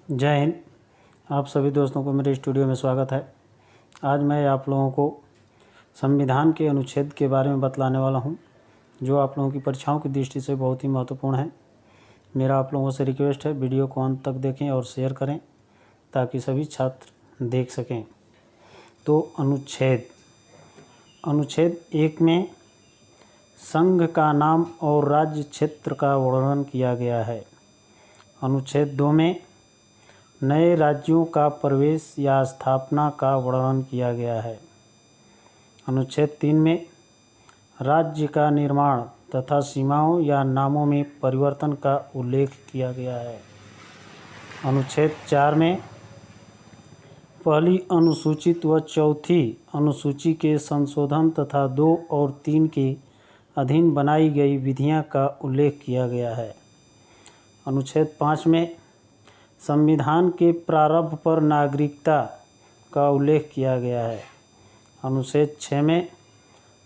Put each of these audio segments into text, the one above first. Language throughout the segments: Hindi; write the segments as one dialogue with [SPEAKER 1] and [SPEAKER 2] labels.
[SPEAKER 1] जय हिंद। आप सभी दोस्तों को मेरे स्टूडियो में स्वागत है। आज मैं आप लोगों को संविधान के अनुच्छेद के बारे में बतलाने वाला हूं, जो आप लोगों की परीक्षाओं की दृष्टि से बहुत ही महत्वपूर्ण है। मेरा आप लोगों से रिक्वेस्ट है, वीडियो को अंत तक देखें और शेयर करें ताकि सभी छात्र देख सकें। तो अनुच्छेद 1 में संघ का नाम और राज्य क्षेत्र का वर्णन किया गया है। अनुच्छेद 2 में नए राज्यों का प्रवेश या स्थापना का वर्णन किया गया है। अनुच्छेद 3 में राज्य का निर्माण तथा सीमाओं या नामों में परिवर्तन का उल्लेख किया गया है। अनुच्छेद 4 में पहली अनुसूचित व चौथी अनुसूची के संशोधन तथा 2 और 3 के अधीन बनाई गई विधियां का उल्लेख किया गया है। अनुच्छेद 5 में संविधान के प्रारंभ पर नागरिकता का उल्लेख किया गया है। अनुच्छेद 6 में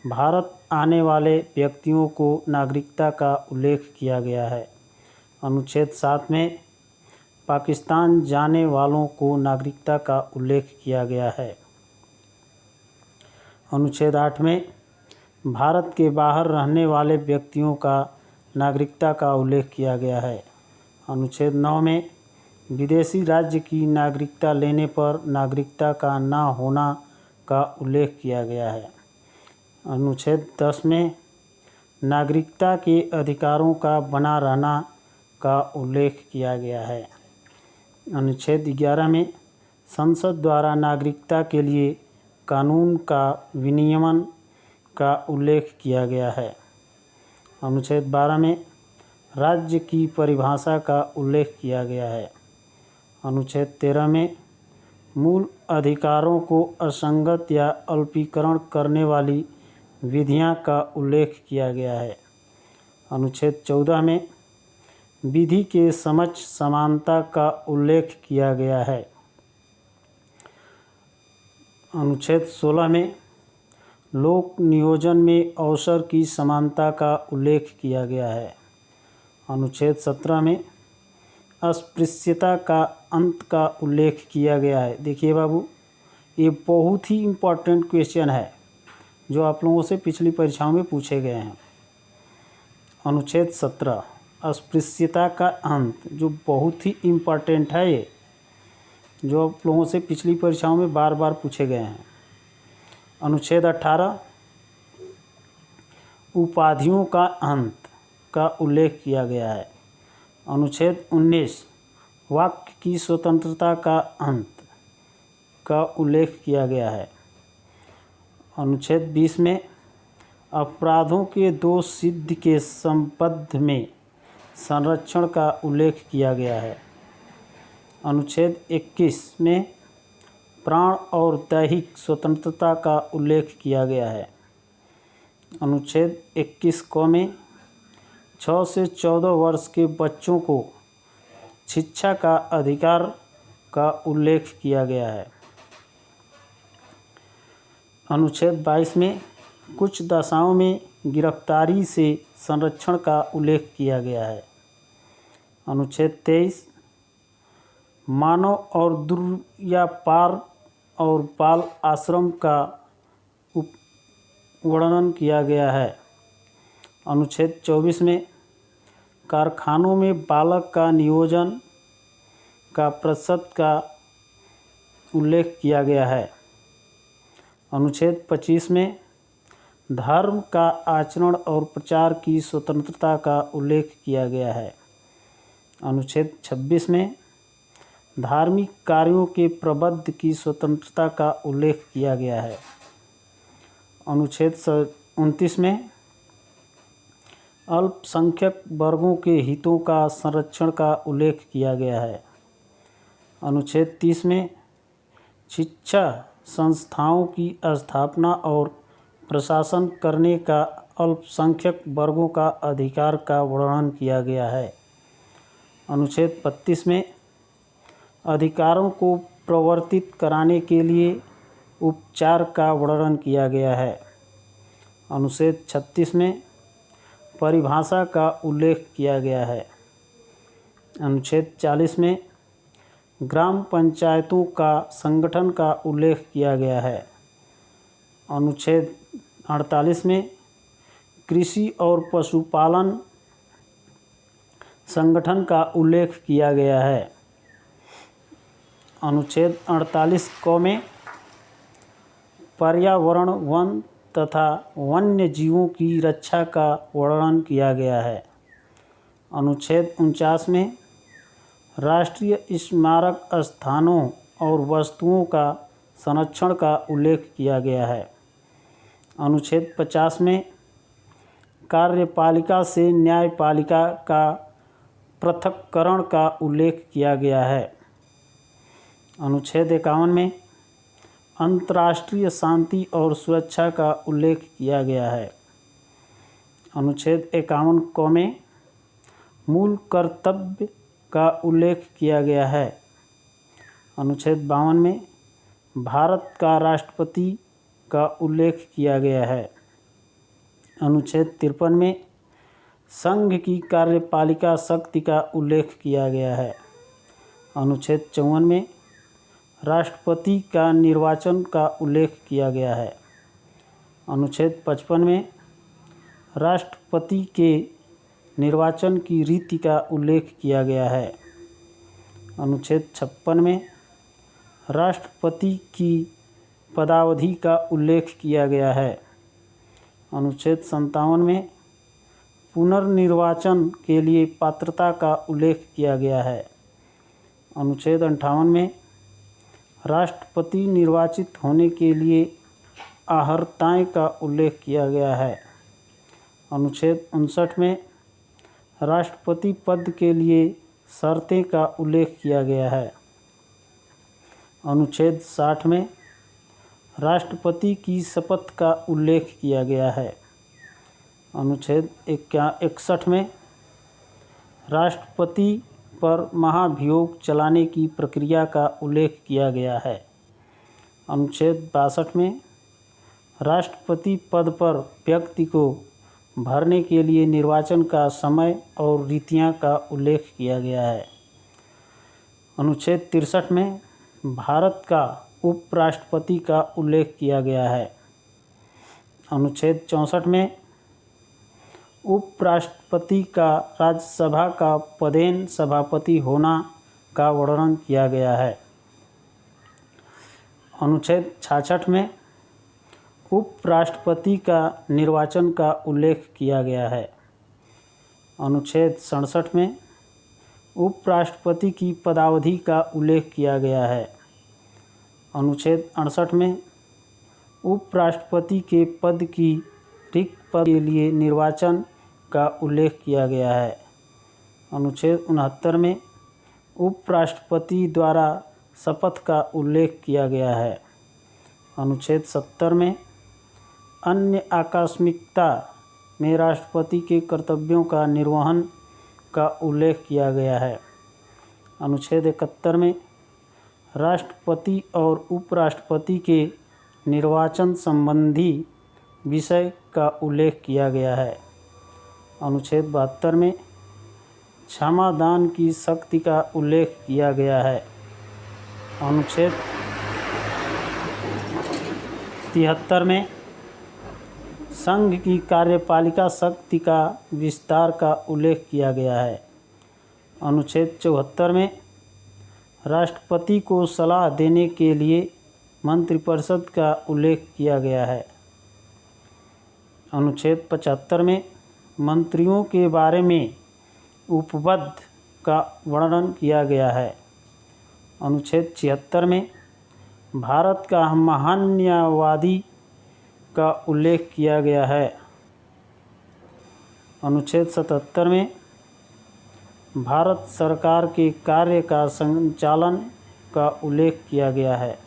[SPEAKER 1] भारत आने वाले व्यक्तियों को नागरिकता का उल्लेख किया गया है। अनुच्छेद 7 में पाकिस्तान जाने वालों को नागरिकता का उल्लेख किया गया है। अनुच्छेद 8 में भारत के बाहर रहने वाले व्यक्तियों का नागरिकता का उल्लेख किया गया है। अनुच्छेद 9 में विदेशी राज्य की नागरिकता लेने पर नागरिकता का न होना का उल्लेख किया गया है। अनुच्छेद 10 में नागरिकता के अधिकारों का बना रहना का उल्लेख किया गया है। अनुच्छेद 11 में संसद द्वारा नागरिकता के लिए कानून का विनियमन का उल्लेख किया गया है। अनुच्छेद 12 में राज्य की परिभाषा का उल्लेख किया गया है। अनुच्छेद 13 में मूल अधिकारों को असंगत या अल्पीकरण करने वाली विधियां का उल्लेख किया गया है। अनुच्छेद 14 में विधि के समक्ष समानता का उल्लेख किया गया है। अनुच्छेद 16 में लोक नियोजन में अवसर की समानता का उल्लेख किया गया है। अनुच्छेद 17 में अस्पृश्यता का अंत का उल्लेख किया गया है। देखिए बाबू, ये बहुत ही इम्पोर्टेंट क्वेश्चन है जो आप लोगों से पिछली परीक्षाओं में पूछे गए हैं। अनुच्छेद 17 अस्पृश्यता का अंत, जो बहुत ही इम्पोर्टेंट है, ये जो आप लोगों से पिछली परीक्षाओं में बार बार पूछे गए हैं। अनुच्छेद 18 उपाधियों का अंत का उल्लेख किया गया है। अनुच्छेद 19 वाक्य की स्वतंत्रता का अंत का उल्लेख किया गया है। अनुच्छेद 20 में अपराधों के दोष सिद्धि के संबंध में संरक्षण का उल्लेख किया गया है। अनुच्छेद 21 में प्राण और दैहिक स्वतंत्रता का उल्लेख किया गया है। अनुच्छेद 21 क में 6 से 14 वर्ष के बच्चों को शिक्षा का अधिकार का उल्लेख किया गया है। अनुच्छेद 22 में कुछ दशाओं में गिरफ्तारी से संरक्षण का उल्लेख किया गया है। अनुच्छेद 23 मानव और दुर्व्यापार और बाल आश्रम का वर्णन किया गया है। अनुच्छेद 24 में कारखानों में बालक का नियोजन का प्रतिशत का उल्लेख किया गया है। अनुच्छेद 25 में धर्म का आचरण और प्रचार की स्वतंत्रता का उल्लेख किया गया है। अनुच्छेद 26 में धार्मिक कार्यों के प्रबंध की स्वतंत्रता का उल्लेख किया गया है। अनुच्छेद 29 में अल्पसंख्यक वर्गों के हितों का संरक्षण का उल्लेख किया गया है। अनुच्छेद 30 में शिक्षा संस्थाओं की स्थापना और प्रशासन करने का अल्पसंख्यक वर्गों का अधिकार का वर्णन किया गया है। अनुच्छेद 32 में अधिकारों को प्रवर्तित कराने के लिए उपचार का वर्णन किया गया है। अनुच्छेद 36 में परिभाषा का उल्लेख किया गया है। अनुच्छेद 40 में ग्राम पंचायतों का संगठन का उल्लेख किया गया है। अनुच्छेद 48 में कृषि और पशुपालन संगठन का उल्लेख किया गया है। अनुच्छेद 48 क में पर्यावरण, वन तथा वन्य जीवों की रक्षा का वर्णन किया गया है। अनुच्छेद 49 में राष्ट्रीय स्मारक स्थानों और वस्तुओं का संरक्षण का उल्लेख किया गया है। अनुच्छेद 50 में कार्यपालिका से न्यायपालिका का पृथक्करण का उल्लेख किया गया है। अनुच्छेद 51 में अंतर्राष्ट्रीय शांति और सुरक्षा का उल्लेख किया गया है। अनुच्छेद 51 क में मूल कर्तव्य का उल्लेख किया गया है। अनुच्छेद 52 में भारत का राष्ट्रपति का उल्लेख किया गया है। अनुच्छेद 53 में संघ की कार्यपालिका शक्ति का उल्लेख किया गया है। अनुच्छेद 54 में राष्ट्रपति का निर्वाचन का उल्लेख किया गया है। अनुच्छेद 55 में राष्ट्रपति के निर्वाचन की रीति का उल्लेख किया गया है। अनुच्छेद 56 में राष्ट्रपति की पदावधि का उल्लेख किया गया है। अनुच्छेद 57 में पुनर्निर्वाचन के लिए पात्रता का उल्लेख किया गया है। अनुच्छेद 58 में राष्ट्रपति निर्वाचित होने के लिए अर्हताएं का उल्लेख किया गया है। अनुच्छेद 59 में राष्ट्रपति पद के लिए शर्तें का उल्लेख किया गया है। अनुच्छेद 60 में राष्ट्रपति की शपथ का उल्लेख किया गया है। अनुच्छेद 61 में राष्ट्रपति पर महाभियोग चलाने की प्रक्रिया का उल्लेख किया गया है। अनुच्छेद 62 में राष्ट्रपति पद पर व्यक्ति को भरने के लिए निर्वाचन का समय और रीतियां का उल्लेख किया गया है। अनुच्छेद 63 में भारत का उपराष्ट्रपति का उल्लेख किया गया है। अनुच्छेद 64 में उपराष्ट्रपति का राज्यसभा का पदेन सभापति होना का वर्णन किया गया है। अनुच्छेद 66 में उपराष्ट्रपति का निर्वाचन का उल्लेख किया गया है। अनुच्छेद 67 में उपराष्ट्रपति की पदावधि का उल्लेख किया गया है। अनुच्छेद 68 में उपराष्ट्रपति के पद की रिक्त पद के लिए निर्वाचन का उल्लेख किया गया है। अनुच्छेद 69 में उपराष्ट्रपति द्वारा शपथ का उल्लेख किया गया है। अनुच्छेद 70 में अन्य आकस्मिकता में राष्ट्रपति के कर्तव्यों का निर्वहन का उल्लेख किया गया है। अनुच्छेद 71 में राष्ट्रपति और उपराष्ट्रपति के निर्वाचन संबंधी विषय का उल्लेख किया गया है। अनुच्छेद 72 में क्षमादान की शक्ति का उल्लेख किया गया है। अनुच्छेद 73 में संघ की कार्यपालिका शक्ति का विस्तार का उल्लेख किया गया है। अनुच्छेद 74 में राष्ट्रपति को सलाह देने के लिए मंत्रिपरिषद का उल्लेख किया गया है। अनुच्छेद 75 में मंत्रियों के बारे में उपपद का वर्णन किया गया है। अनुच्छेद 76 में भारत का महान्यायवादी का उल्लेख किया गया है। अनुच्छेद 77 में भारत सरकार के कार्य का संचालन का उल्लेख किया गया है।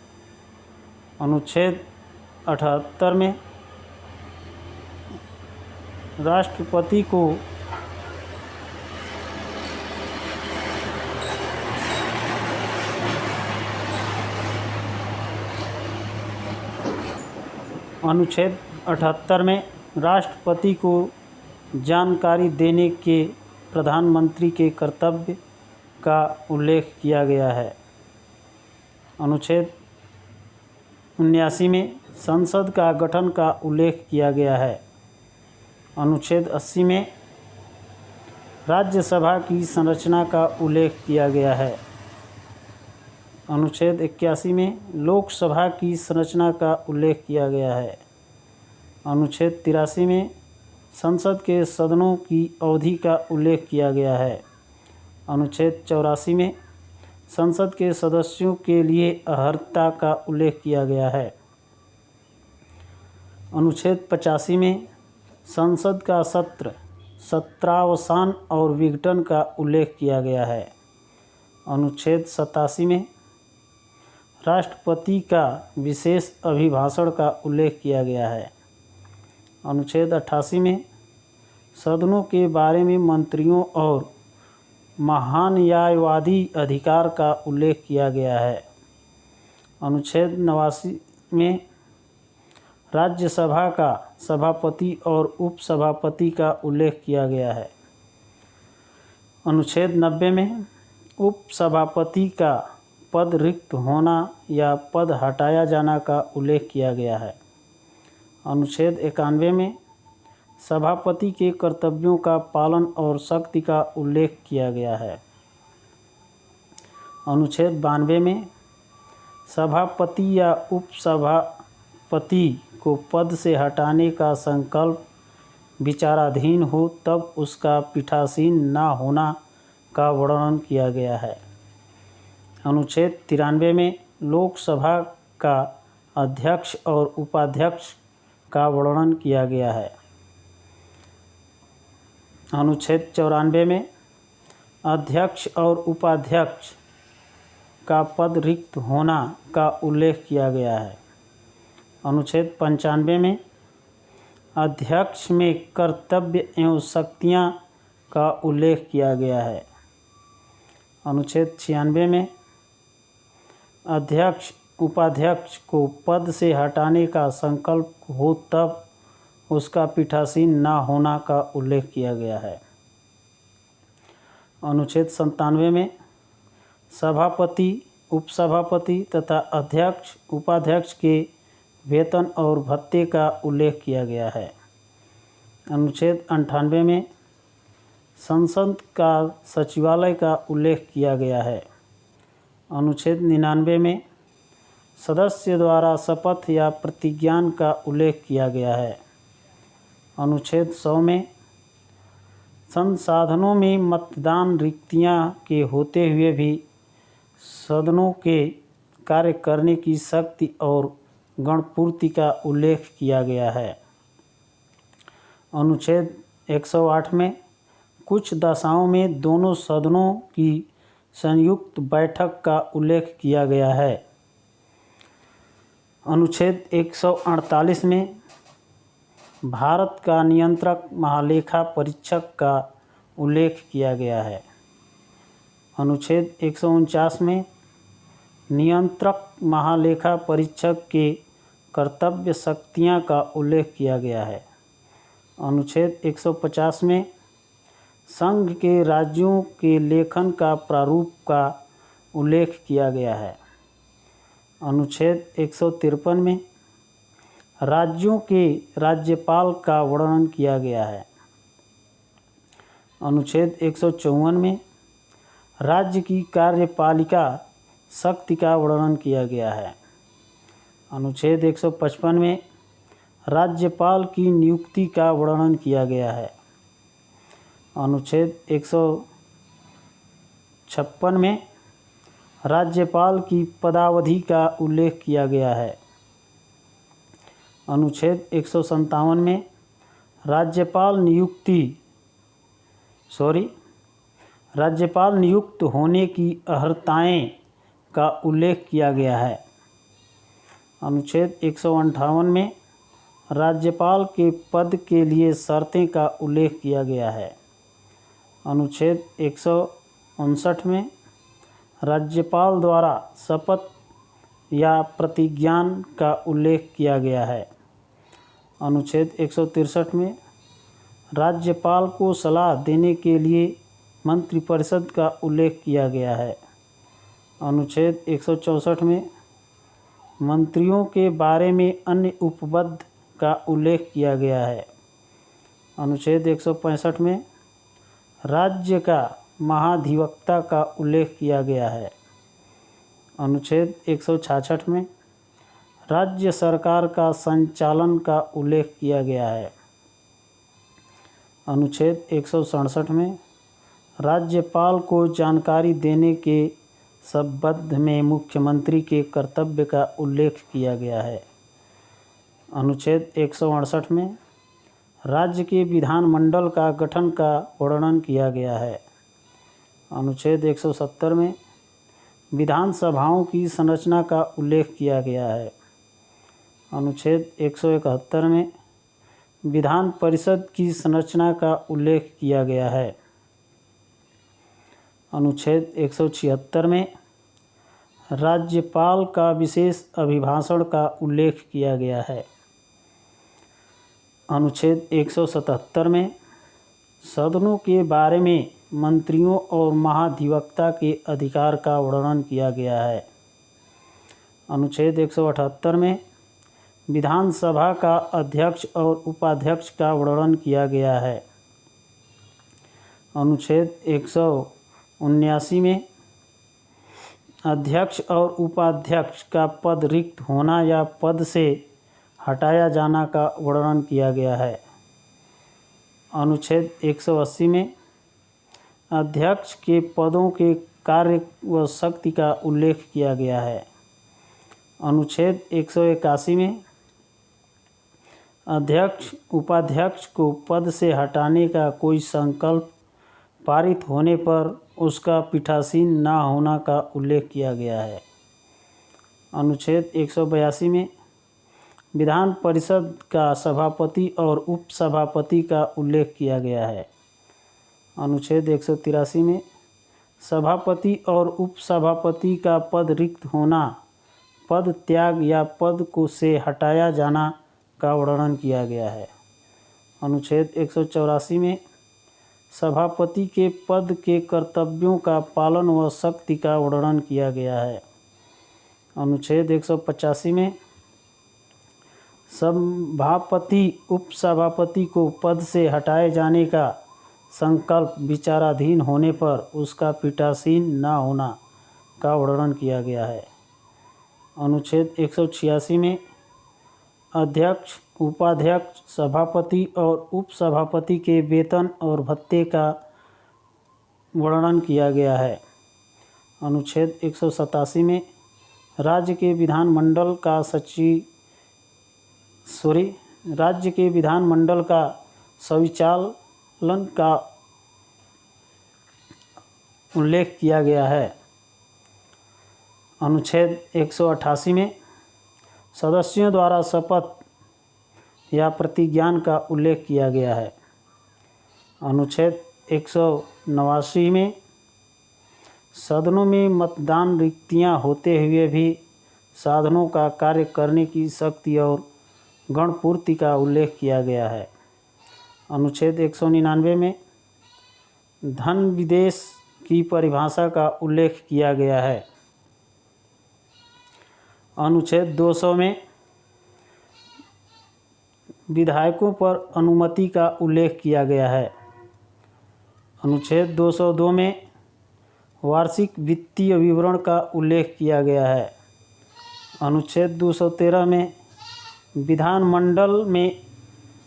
[SPEAKER 1] अनुच्छेद 78 में राष्ट्रपति को अनुच्छेद 78 में राष्ट्रपति को जानकारी देने के प्रधानमंत्री के कर्तव्य का उल्लेख किया गया है। अनुच्छेद 79 में संसद का गठन का उल्लेख किया गया है। अनुच्छेद 80 में राज्यसभा की संरचना का उल्लेख किया गया है। अनुच्छेद 81 में लोकसभा की संरचना का उल्लेख किया गया है। अनुच्छेद 83 में संसद के सदनों की अवधि का उल्लेख किया गया है। अनुच्छेद 84 में संसद के सदस्यों के लिए अर्हता का उल्लेख किया गया है। अनुच्छेद 85 में संसद का सत्र, सत्रावसान और विघटन का उल्लेख किया गया है। अनुच्छेद 87 में राष्ट्रपति का विशेष अभिभाषण का उल्लेख किया गया है। अनुच्छेद 88 में सदनों के बारे में मंत्रियों और महान न्यायवादी अधिकार का उल्लेख किया गया है। अनुच्छेद 89 में राज्यसभा का सभापति और उपसभापति का उल्लेख किया गया है। अनुच्छेद 90 में उपसभापति का पद रिक्त होना या पद हटाया जाना का उल्लेख किया गया है। अनुच्छेद 91 में सभापति के कर्तव्यों का पालन और शक्ति का उल्लेख किया गया है। अनुच्छेद 92 में सभापति या उपसभापति को पद से हटाने का संकल्प विचाराधीन हो तब उसका पीठासीन न होना का वर्णन किया गया है। अनुच्छेद 93 में लोकसभा का अध्यक्ष और उपाध्यक्ष का वर्णन किया गया है। अनुच्छेद 94 में अध्यक्ष और उपाध्यक्ष का पद रिक्त होना का उल्लेख किया गया है। अनुच्छेद 95 में अध्यक्ष में कर्तव्य एवं शक्तियाँ का उल्लेख किया गया है। अनुच्छेद 96 में अध्यक्ष उपाध्यक्ष को पद से हटाने का संकल्प हो तब उसका पीठासीन न होना का उल्लेख किया गया है। अनुच्छेद 97 में सभापति, उपसभापति तथा अध्यक्ष उपाध्यक्ष के वेतन और भत्ते का उल्लेख किया गया है। अनुच्छेद 98 में संसद का सचिवालय का उल्लेख किया गया है। अनुच्छेद 99 में सदस्य द्वारा शपथ या प्रतिज्ञान का उल्लेख किया गया है। अनुच्छेद 100 में संसाधनों में मतदान रिक्तियां के होते हुए भी सदनों के कार्य करने की शक्ति और गणपूर्ति का उल्लेख किया गया है। अनुच्छेद 108 में कुछ दशाओं में दोनों सदनों की संयुक्त बैठक का उल्लेख किया गया है। अनुच्छेद 148 में भारत का नियंत्रक महालेखा परीक्षक का उल्लेख किया गया है। अनुच्छेद 149 में नियंत्रक महालेखा परीक्षक के कर्तव्य शक्तियाँ का उल्लेख किया गया है। अनुच्छेद 150 में संघ के राज्यों के लेखन का प्रारूप का उल्लेख किया गया है। अनुच्छेद 153 में राज्यों के राज्यपाल का वर्णन किया गया है। अनुच्छेद 154 में राज्य की कार्यपालिका शक्ति का वर्णन किया गया है। अनुच्छेद 155 में राज्यपाल की नियुक्ति का वर्णन किया गया है। अनुच्छेद 156 में राज्यपाल की पदावधि का उल्लेख किया गया है। अनुच्छेद 157 में राज्यपाल नियुक्त होने की अर्हताएं का उल्लेख किया गया है। अनुच्छेद 158 में राज्यपाल के पद के लिए शर्तें का उल्लेख किया गया है। अनुच्छेद 159 में राज्यपाल द्वारा शपथ या प्रतिज्ञान का उल्लेख किया गया है। अनुच्छेद 163 में राज्यपाल को सलाह देने के लिए मंत्रिपरिषद का उल्लेख किया गया है। अनुच्छेद 164 में मंत्रियों के बारे में अन्य उपबद्ध का उल्लेख किया गया है। अनुच्छेद 165 में राज्य का महाधिवक्ता का उल्लेख किया गया है। अनुच्छेद 166 में राज्य सरकार का संचालन का उल्लेख किया गया है। अनुच्छेद 167 में राज्यपाल को जानकारी देने के संबंध में मुख्यमंत्री के कर्तव्य का उल्लेख किया गया है। अनुच्छेद 168 में राज्य के विधानमंडल का गठन का वर्णन किया गया है। अनुच्छेद 170 में विधानसभाओं की संरचना का उल्लेख किया गया है। अनुच्छेद 171 में विधान परिषद की संरचना का उल्लेख किया गया है। अनुच्छेद 176 में राज्यपाल का विशेष अभिभाषण का उल्लेख किया गया है। अनुच्छेद 177 में सदनों के बारे में मंत्रियों और महाधिवक्ता के अधिकार का वर्णन किया गया है। अनुच्छेद 178 में विधानसभा का अध्यक्ष और उपाध्यक्ष का वर्णन किया गया है। अनुच्छेद 179 में अध्यक्ष और उपाध्यक्ष का पद रिक्त होना या पद से हटाया जाना का वर्णन किया गया है। अनुच्छेद 180 में अध्यक्ष के पदों के कार्य व शक्ति का उल्लेख किया गया है। अनुच्छेद 181 में अध्यक्ष उपाध्यक्ष को पद से हटाने का कोई संकल्प पारित होने पर उसका पीठासीन न होना का उल्लेख किया गया है। अनुच्छेद 182 में विधान परिषद का सभापति और उपसभापति का उल्लेख किया गया है। अनुच्छेद 183 में सभापति और उपसभापति का पद रिक्त होना, पद त्याग या पद को से हटाया जाना का वर्णन किया गया है। अनुच्छेद 184 में सभापति के पद के कर्तव्यों का पालन व शक्ति का वर्णन किया गया है। अनुच्छेद 185 में सभापति उपसभापति को पद से हटाए जाने का संकल्प विचाराधीन होने पर उसका पीठासीन न होना का वर्णन किया गया है। अनुच्छेद 186 में अध्यक्ष, उपाध्यक्ष, सभापति और उपसभापति के वेतन और भत्ते का वर्णन किया गया है। अनुच्छेद 187 में राज्य के विधानमंडल का संचालन का उल्लेख किया गया है। अनुच्छेद 188 में सदस्यों द्वारा शपथ या प्रतिज्ञान का उल्लेख किया गया है। अनुच्छेद 189 में सदनों में मतदान रिक्तियां होते हुए भी साधनों का कार्य करने की शक्ति और गणपूर्ति का उल्लेख किया गया है। अनुच्छेद 199 में धन विदेश की परिभाषा का उल्लेख किया गया है। अनुच्छेद 200 में विधायकों पर अनुमति का उल्लेख किया गया है। अनुच्छेद 202 में वार्षिक वित्तीय विवरण का उल्लेख किया गया है। अनुच्छेद 213 में विधानमंडल में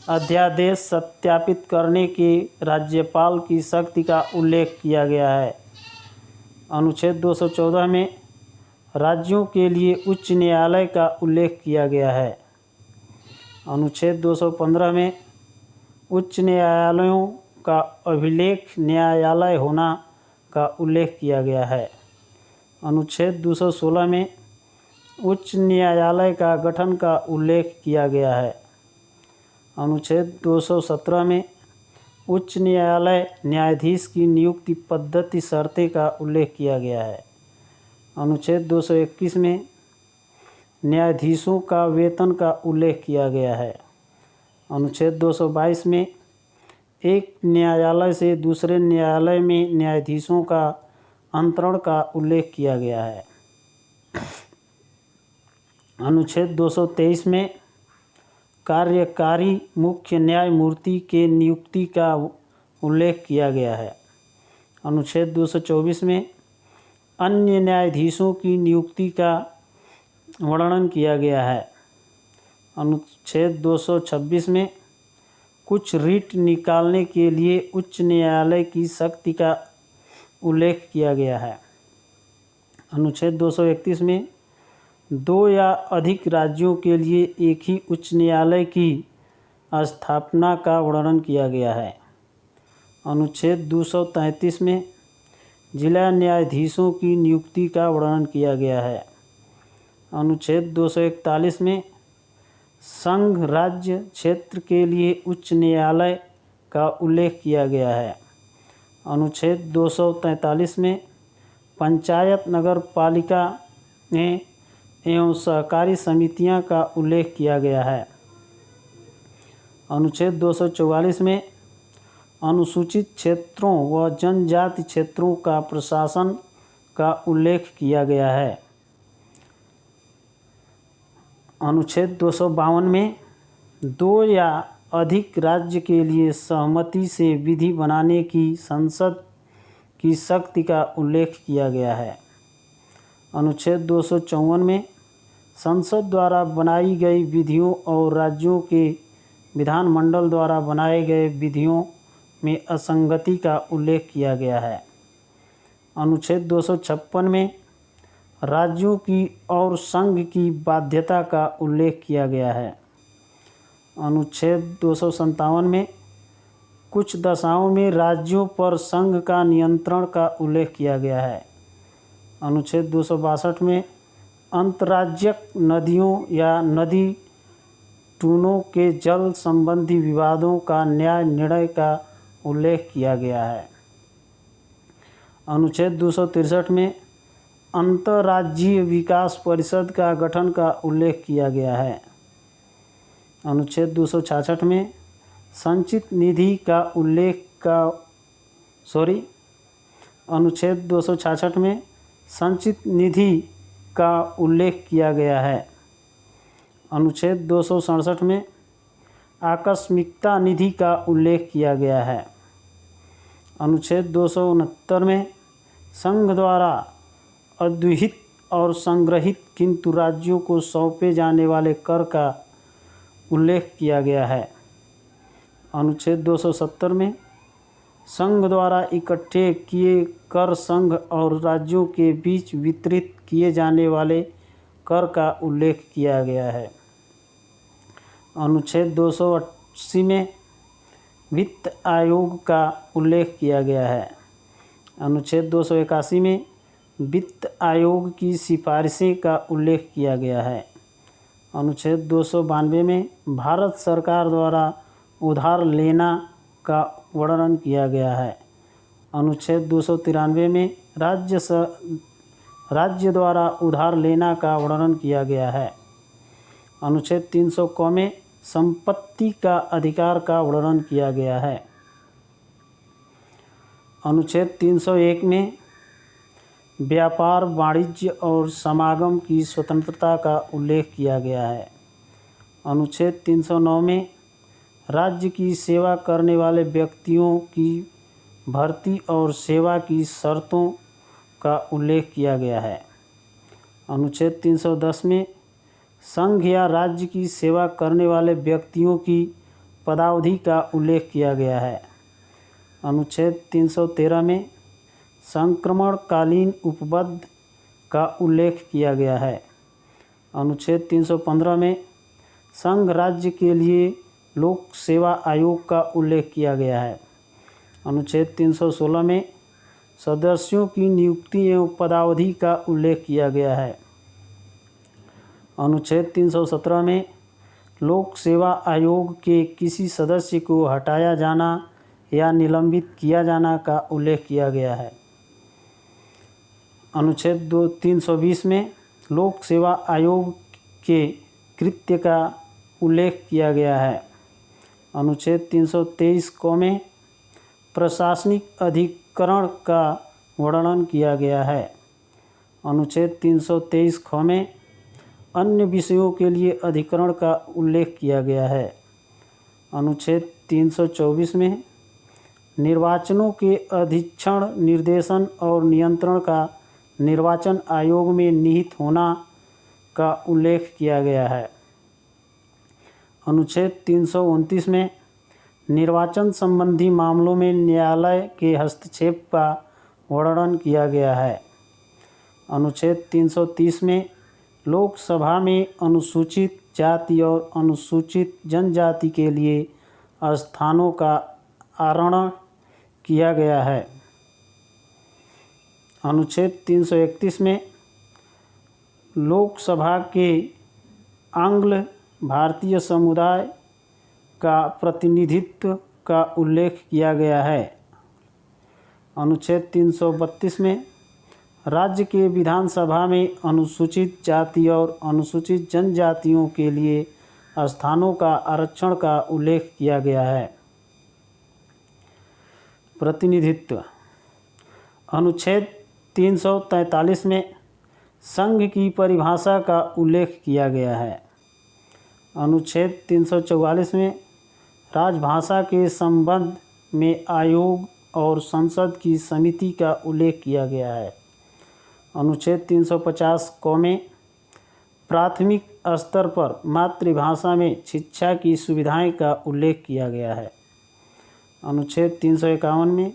[SPEAKER 1] अध्यादेश सत्यापित करने के राज्यपाल की शक्ति का उल्लेख किया गया है। अनुच्छेद 214 में राज्यों के लिए उच्च न्यायालय का उल्लेख किया गया है। अनुच्छेद 215 में उच्च न्यायालयों का अभिलेख न्यायालय होना का उल्लेख किया गया है। अनुच्छेद 216 में उच्च न्यायालय का गठन का उल्लेख किया गया है। अनुच्छेद 217 में उच्च न्यायालय न्यायाधीश की नियुक्ति पद्धति शर्तें का उल्लेख किया गया है। अनुच्छेद 221 में न्यायाधीशों का वेतन का उल्लेख किया गया है। अनुच्छेद 222 में एक न्यायालय से दूसरे न्यायालय में न्यायाधीशों का अंतरण का उल्लेख किया गया है। अनुच्छेद 223 में कार्यकारी मुख्य न्यायमूर्ति के नियुक्ति का उल्लेख किया गया है। अनुच्छेद 224 में अन्य न्यायाधीशों की नियुक्ति का वर्णन किया गया है। अनुच्छेद 226 में कुछ रिट निकालने के लिए उच्च न्यायालय की शक्ति का उल्लेख किया गया है। अनुच्छेद 231 में 2 या अधिक राज्यों के लिए एक ही उच्च न्यायालय की स्थापना का वर्णन किया गया है। अनुच्छेद 233 में जिला न्यायाधीशों की नियुक्ति का वर्णन किया गया है। अनुच्छेद 241 में संघ राज्य क्षेत्र के लिए उच्च न्यायालय का उल्लेख किया गया है। अनुच्छेद 243 में पंचायत नगर पालिका एवं सहकारी समितियां का उल्लेख किया गया है। अनुच्छेद 244 में अनुसूचित क्षेत्रों व जनजाति क्षेत्रों का प्रशासन का उल्लेख किया गया है। अनुच्छेद 252 में 2 या अधिक राज्य के लिए सहमति से विधि बनाने की संसद की शक्ति का उल्लेख किया गया है। अनुच्छेद 254 में संसद द्वारा बनाई गई विधियों और राज्यों के विधानमंडल द्वारा बनाए गए विधियों में असंगति का उल्लेख किया गया है। अनुच्छेद 256 में राज्यों की और संघ की बाध्यता का उल्लेख किया गया है। अनुच्छेद 257 में कुछ दशाओं में राज्यों पर संघ का नियंत्रण का उल्लेख किया गया है। अनुच्छेद 262 में अंतर्राज्यिक नदियों या नदी टूनों के जल संबंधी विवादों का न्याय निर्णय का उल्लेख किया गया है। अनुच्छेद 263 में अंतर्राज्यीय विकास परिषद का गठन का उल्लेख किया गया है। अनुच्छेद 266 में संचित निधि का अनुच्छेद 266 में संचित निधि का उल्लेख किया गया है। अनुच्छेद 267 में आकस्मिकता निधि का उल्लेख किया गया है। अनुच्छेद 269 में संघ द्वारा अद्विहित और संग्रहित किंतु राज्यों को सौंपे जाने वाले कर का उल्लेख किया गया है। अनुच्छेद 270 में संघ द्वारा इकट्ठे किए कर संघ और राज्यों के बीच वितरित किए जाने वाले कर का उल्लेख किया गया है। अनुच्छेद 280 में वित्त आयोग का उल्लेख किया गया है। अनुच्छेद 281 में वित्त आयोग की सिफारिशें का उल्लेख किया गया है। अनुच्छेद 292 में भारत सरकार द्वारा उधार लेना का वर्णन किया गया है। अनुच्छेद 293 में राज्य द्वारा उधार लेना का वर्णन किया गया है। अनुच्छेद 300 क में संपत्ति का अधिकार का वर्णन किया गया है। अनुच्छेद 301 में व्यापार वाणिज्य और समागम की स्वतंत्रता का उल्लेख किया गया है। अनुच्छेद 309 में राज्य की सेवा करने वाले व्यक्तियों की भर्ती और सेवा की शर्तों का उल्लेख किया गया है। अनुच्छेद 310 में संघ या राज्य की सेवा करने वाले व्यक्तियों की पदावधि का उल्लेख किया गया है। अनुच्छेद 313 में संक्रमणकालीन उपबद्ध का उल्लेख किया गया है। अनुच्छेद 315 में संघ राज्य के लिए लोक सेवा आयोग का उल्लेख किया गया है। अनुच्छेद 316 में सदस्यों की नियुक्ति एवं पदावधि का उल्लेख किया गया है। अनुच्छेद 317 में लोक सेवा आयोग के किसी सदस्य को हटाया जाना या निलंबित किया जाना का उल्लेख किया गया है। अनुच्छेद 320 में लोक सेवा आयोग के कृत्य का उल्लेख किया गया है। अनुच्छेद 323 क में प्रशासनिक अधिकरण का वर्णन किया गया है। अनुच्छेद 323 ख में अन्य विषयों के लिए अधिकरण का उल्लेख किया गया है। अनुच्छेद 324 में निर्वाचनों के अधीक्षण, निर्देशन और नियंत्रण का निर्वाचन आयोग में निहित होना का उल्लेख किया गया है। अनुच्छेद 329 में निर्वाचन संबंधी मामलों में न्यायालय के हस्तक्षेप का वर्णन किया गया है। अनुच्छेद 330 में लोकसभा में अनुसूचित जाति और अनुसूचित जनजाति के लिए स्थानों का आरक्षण किया गया है। अनुच्छेद 331 में लोकसभा के आंग्ल भारतीय समुदाय का प्रतिनिधित्व का उल्लेख किया गया है। अनुच्छेद 332 में राज्य के विधानसभा में अनुसूचित जाति और अनुसूचित जनजातियों के लिए स्थानों का आरक्षण का उल्लेख किया गया है। प्रतिनिधित्व। अनुच्छेद 343 में संघ की परिभाषा का उल्लेख किया गया है। अनुच्छेद 344 में राजभाषा के संबंध में आयोग और संसद की समिति का उल्लेख किया गया है। अनुच्छेद 350 क में प्राथमिक स्तर पर मातृभाषा में शिक्षा की सुविधाएं का उल्लेख किया गया है। अनुच्छेद 351 में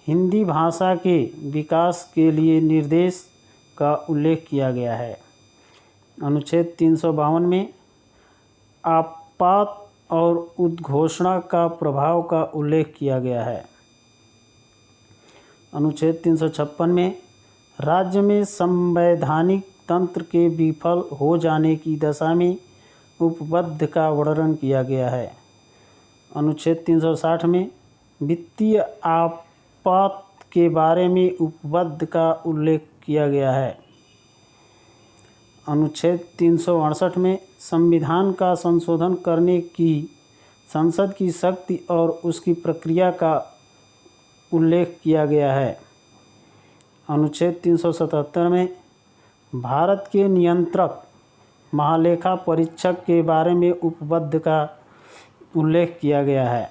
[SPEAKER 1] हिंदी भाषा के विकास के लिए निर्देश का उल्लेख किया गया है। अनुच्छेद 352 में आपात और उद्घोषणा का प्रभाव का उल्लेख किया गया है। अनुच्छेद 356 में राज्य में संवैधानिक तंत्र के विफल हो जाने की दशा में उपबद्ध का वर्णन किया गया है। अनुच्छेद 360 में वित्तीय आपात के बारे में उपबद्ध का उल्लेख किया गया है। अनुच्छेद 368 में संविधान का संशोधन करने की संसद की शक्ति और उसकी प्रक्रिया का उल्लेख किया गया है। अनुच्छेद 377 में भारत के नियंत्रक महालेखा परीक्षक के बारे में उपबद्ध का उल्लेख किया गया है।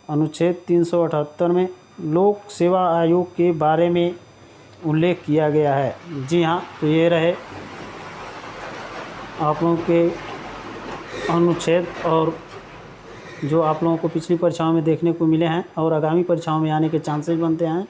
[SPEAKER 1] अनुच्छेद 378 में लोक सेवा आयोग के बारे में उल्लेख किया गया है। जी हाँ, तो ये रहे आप लोगों के अनुच्छेद और जो आप लोगों को पिछली परीक्षाओं में देखने को मिले हैं और आगामी परीक्षाओं में आने के चांसेस बनते हैं।